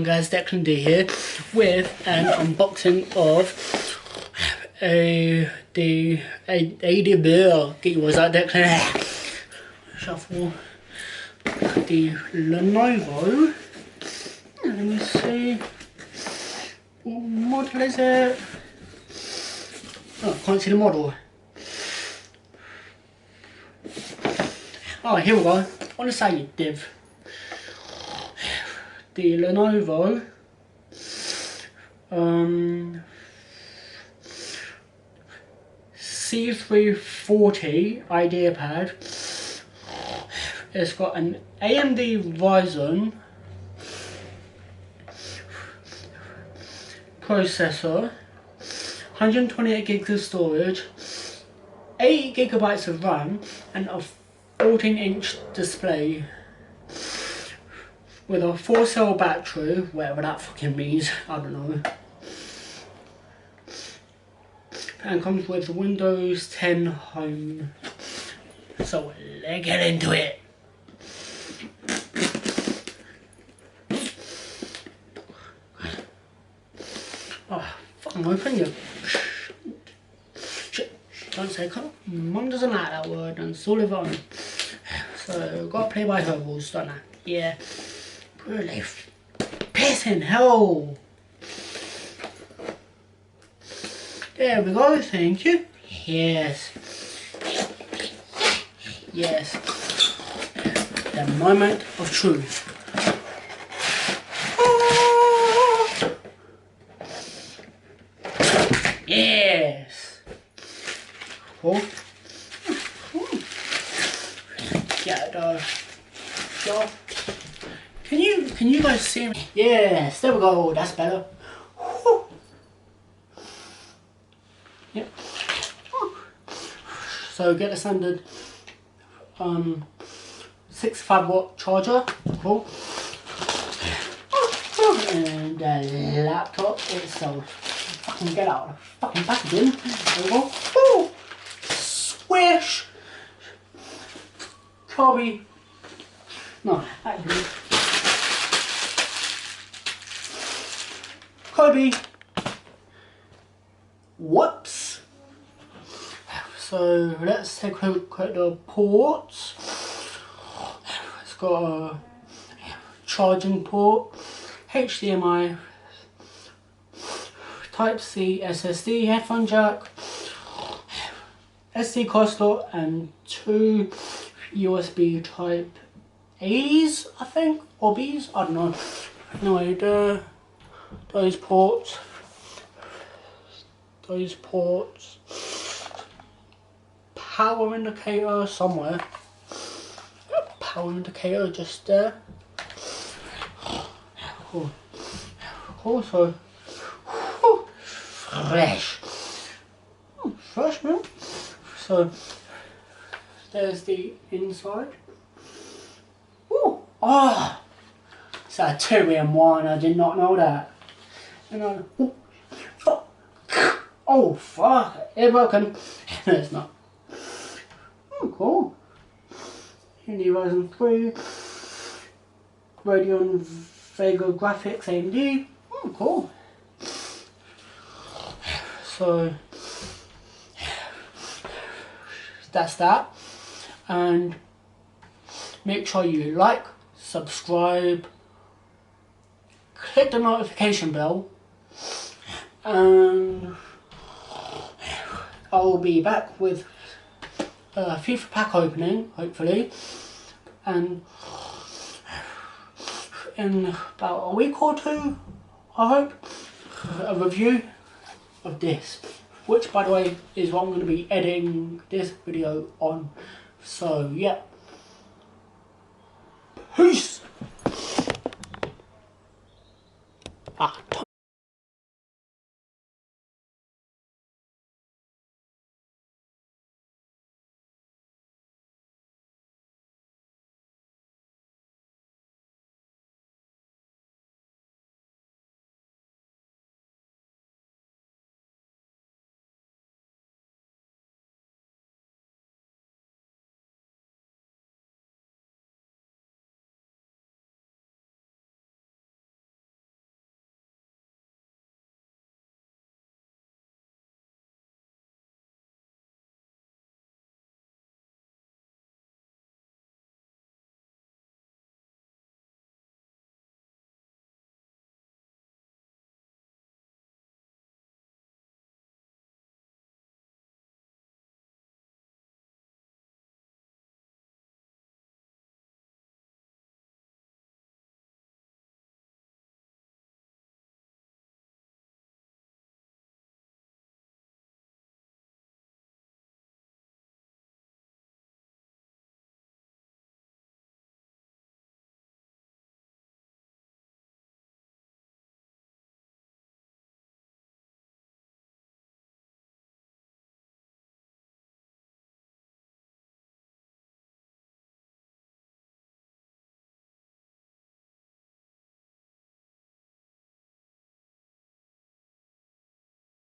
Guys, Declan D here with an unboxing of get yours out, Declan. Shuffle the Lenovo. Let me see. What model is it? Oh, I can't see the model. Oh, here we go. On the side, div. The Lenovo C340 IdeaPad. It's got an AMD Ryzen processor, 128 gigs of storage, 8 gigabytes of RAM, and a 14-inch display with a 4-cell battery, whatever that fucking means, I don't know. And comes with Windows 10 Home. So let's get into it. Oh, fucking open you. Shit, don't say cut. Mum doesn't like that word, and so live on. So, gotta play by her rules, don't I? Yeah. Really pissing hell. There we go, thank you. Yes. Yes. The moment of truth. Yes. Cool. Yeah, the job. Can you guys see me? Yes, there we go, that's better. Whew. Yep. So get the standard 65-watt charger, cool. And the laptop itself. Fucking get out of the fucking packaging. There we go. Woo. Swish! Kobe. No, actually. Kobe. Whoops. So let's take a look at the ports. It's got a charging port, HDMI, Type C SSD, headphone jack, SD card slot, and 2 USB Type A's, I think, or B's, I don't know. Anyway, those ports, power indicator somewhere, power indicator just there. Cool. Also, fresh man. So there's the inside. Ooh, oh, it's a 2-in-1. I did not know that. And oh fuck, it's broken. No, it's not. Oh, cool. Indy Ryzen 3, Radeon Vega graphics AMD. Oh, cool. So that's that. And make sure you like, subscribe, click the notification bell, and I will be back with a FIFA pack opening, hopefully, and in about a week or two, I hope, a review of this, which by the way is what I'm going to be editing this video on. So yeah, peace.